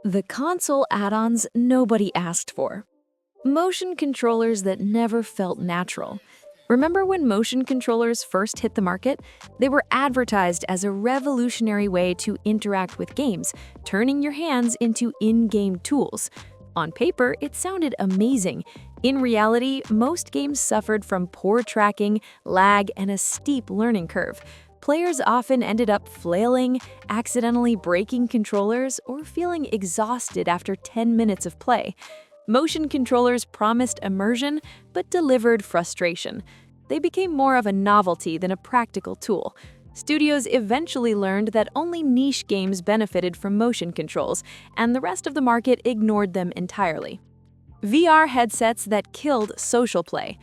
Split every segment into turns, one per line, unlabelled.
The console add-ons nobody asked for. Motion controllers that never felt natural. Remember when motion controllers first hit the market? They were advertised as a revolutionary way to interact with games, turning your hands into in-game tools. On paper, it sounded amazing. In reality, most games suffered from poor tracking, lag, and a steep learning curve. Players often ended up flailing, accidentally breaking controllers, or feeling exhausted after 10 minutes of play. Motion controllers promised immersion, but delivered frustration. They became more of a novelty than a practical tool. Studios eventually learned that only niche games benefited from motion controls, and the rest of the market ignored them entirely. VR headsets that killed social play.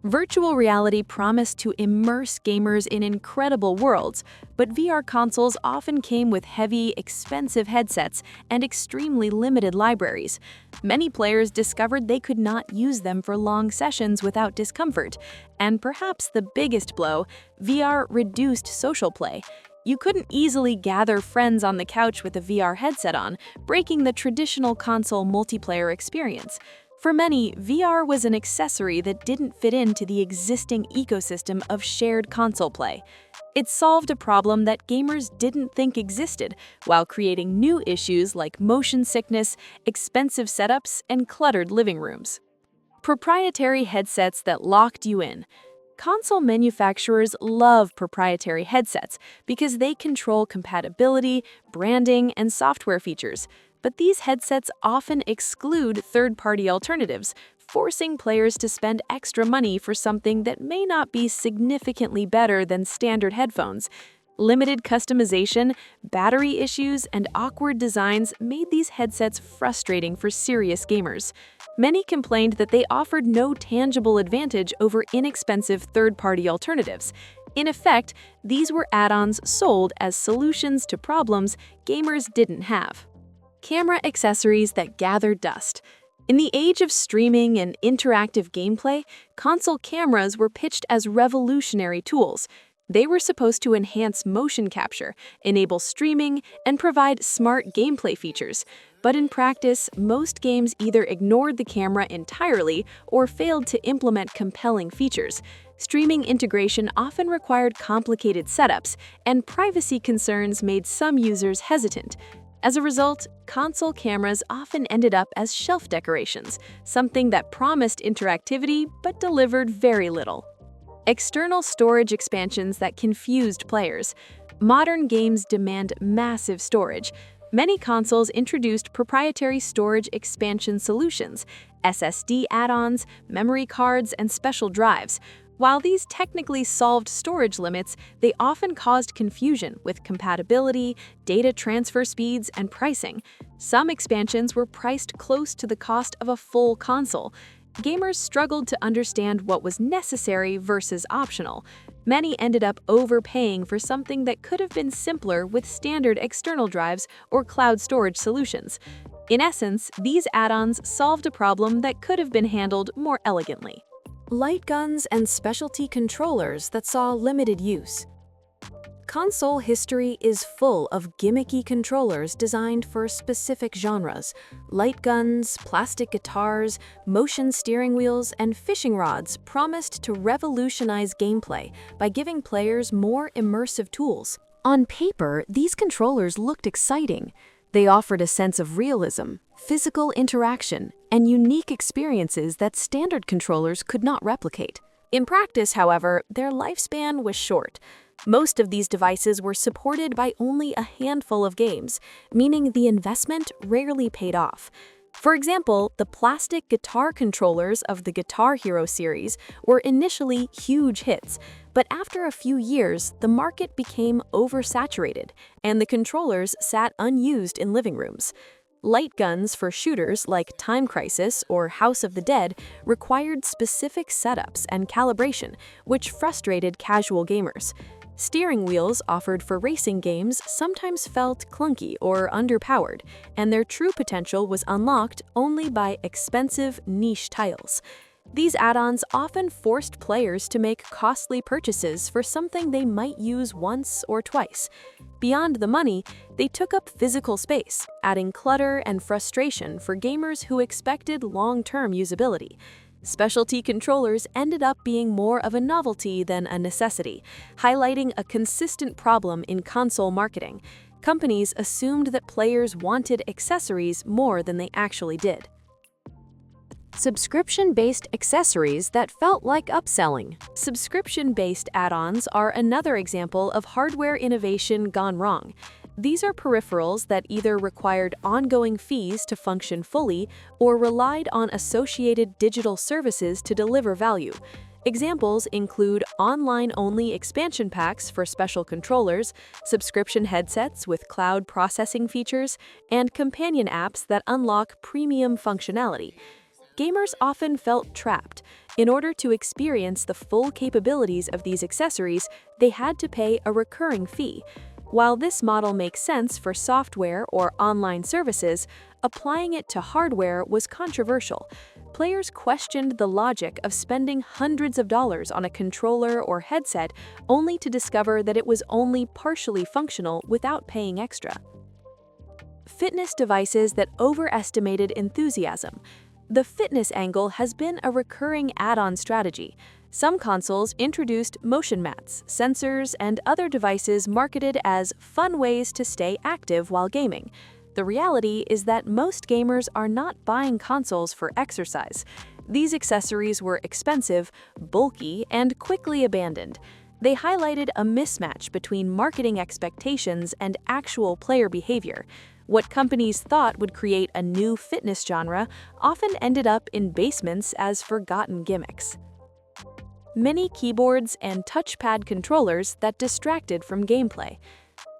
Virtual reality promised to immerse gamers in incredible worlds, but VR consoles often came with heavy, expensive headsets and extremely limited libraries. Many players discovered they could not use them for long sessions without discomfort. And perhaps the biggest blow, VR reduced social play. You couldn't easily gather friends on the couch with a VR headset on, breaking the traditional console multiplayer experience. For many, VR was an accessory that didn't fit into the existing ecosystem of shared console play. It solved a problem that gamers didn't think existed, while creating new issues like motion sickness, expensive setups, and cluttered living rooms. Proprietary headsets that locked you in. Console manufacturers love proprietary headsets because they control compatibility, branding, and software features. But these headsets often exclude third-party alternatives, forcing players to spend extra money for something that may not be significantly better than standard headphones. Limited customization, battery issues, and awkward designs made these headsets frustrating for serious gamers. Many complained that they offered no tangible advantage over inexpensive third-party alternatives. In effect, these were add-ons sold as solutions to problems gamers didn't have. Camera accessories that gather dust. In the age of streaming and interactive gameplay, console cameras were pitched as revolutionary tools. They were supposed to enhance motion capture, enable streaming, and provide smart gameplay features. But in practice, most games either ignored the camera entirely or failed to implement compelling features. Streaming integration often required complicated setups, and privacy concerns made some users hesitant. As a result, console cameras often ended up as shelf decorations, something that promised interactivity but delivered very little. External storage expansions that confused players. Modern games demand massive storage. Many consoles introduced proprietary storage expansion solutions, SSD add-ons, memory cards, and special drives. While these technically solved storage limits, they often caused confusion with compatibility, data transfer speeds, and pricing. Some expansions were priced close to the cost of a full console. Gamers struggled to understand what was necessary versus optional. Many ended up overpaying for something that could have been simpler with standard external drives or cloud storage solutions. In essence, these add-ons solved a problem that could have been handled more elegantly. Light guns and specialty controllers that saw limited use. Console history is full of gimmicky controllers designed for specific genres. Light guns, plastic guitars, motion steering wheels, and fishing rods promised to revolutionize gameplay by giving players more immersive tools. On paper, these controllers looked exciting. They offered a sense of realism, physical interaction, and unique experiences that standard controllers could not replicate. In practice, however, their lifespan was short. Most of these devices were supported by only a handful of games, meaning the investment rarely paid off. For example, the plastic guitar controllers of the Guitar Hero series were initially huge hits, but after a few years, the market became oversaturated, and the controllers sat unused in living rooms. Light guns for shooters like Time Crisis or House of the Dead required specific setups and calibration, which frustrated casual gamers. Steering wheels offered for racing games sometimes felt clunky or underpowered, and their true potential was unlocked only by expensive niche titles. These add-ons often forced players to make costly purchases for something they might use once or twice. Beyond the money, they took up physical space, adding clutter and frustration for gamers who expected long-term usability. Specialty controllers ended up being more of a novelty than a necessity, highlighting a consistent problem in console marketing. Companies assumed that players wanted accessories more than they actually did. Subscription-based accessories that felt like upselling. Subscription-based add-ons are another example of hardware innovation gone wrong. These are peripherals that either required ongoing fees to function fully or relied on associated digital services to deliver value. Examples include online-only expansion packs for special controllers, subscription headsets with cloud processing features, and companion apps that unlock premium functionality. Gamers often felt trapped. In order to experience the full capabilities of these accessories, they had to pay a recurring fee. While this model makes sense for software or online services, applying it to hardware was controversial. Players questioned the logic of spending hundreds of dollars on a controller or headset only to discover that it was only partially functional without paying extra. Fitness devices that overestimated enthusiasm. The fitness angle has been a recurring add-on strategy. Some consoles introduced motion mats, sensors, and other devices marketed as fun ways to stay active while gaming. The reality is that most gamers are not buying consoles for exercise. These accessories were expensive, bulky, and quickly abandoned. They highlighted a mismatch between marketing expectations and actual player behavior. What companies thought would create a new fitness genre often ended up in basements as forgotten gimmicks. Mini keyboards and touchpad controllers that distracted from gameplay.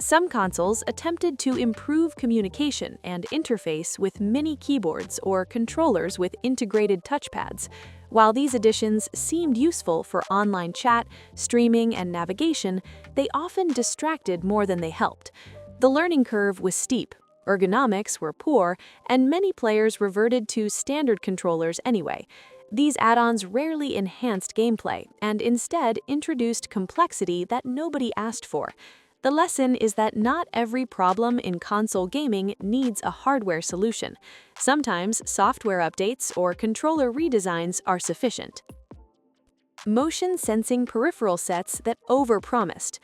Some consoles attempted to improve communication and interface with mini keyboards or controllers with integrated touchpads. While these additions seemed useful for online chat, streaming, and navigation, they often distracted more than they helped. The learning curve was steep, ergonomics were poor, and many players reverted to standard controllers anyway. These add-ons rarely enhanced gameplay and instead introduced complexity that nobody asked for. The lesson is that not every problem in console gaming needs a hardware solution. Sometimes software updates or controller redesigns are sufficient. Motion sensing peripheral sets that overpromised.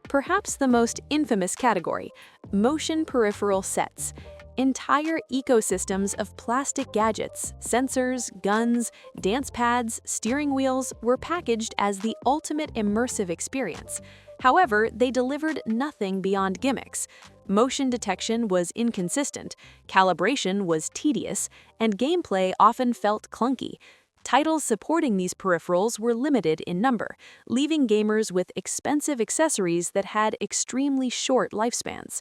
Perhaps the most infamous category, motion peripheral sets. Entire ecosystems of plastic gadgets, sensors, guns, dance pads, steering wheels were packaged as the ultimate immersive experience. However, they delivered nothing beyond gimmicks. Motion detection was inconsistent, calibration was tedious, and gameplay often felt clunky. Titles supporting these peripherals were limited in number, leaving gamers with expensive accessories that had extremely short lifespans.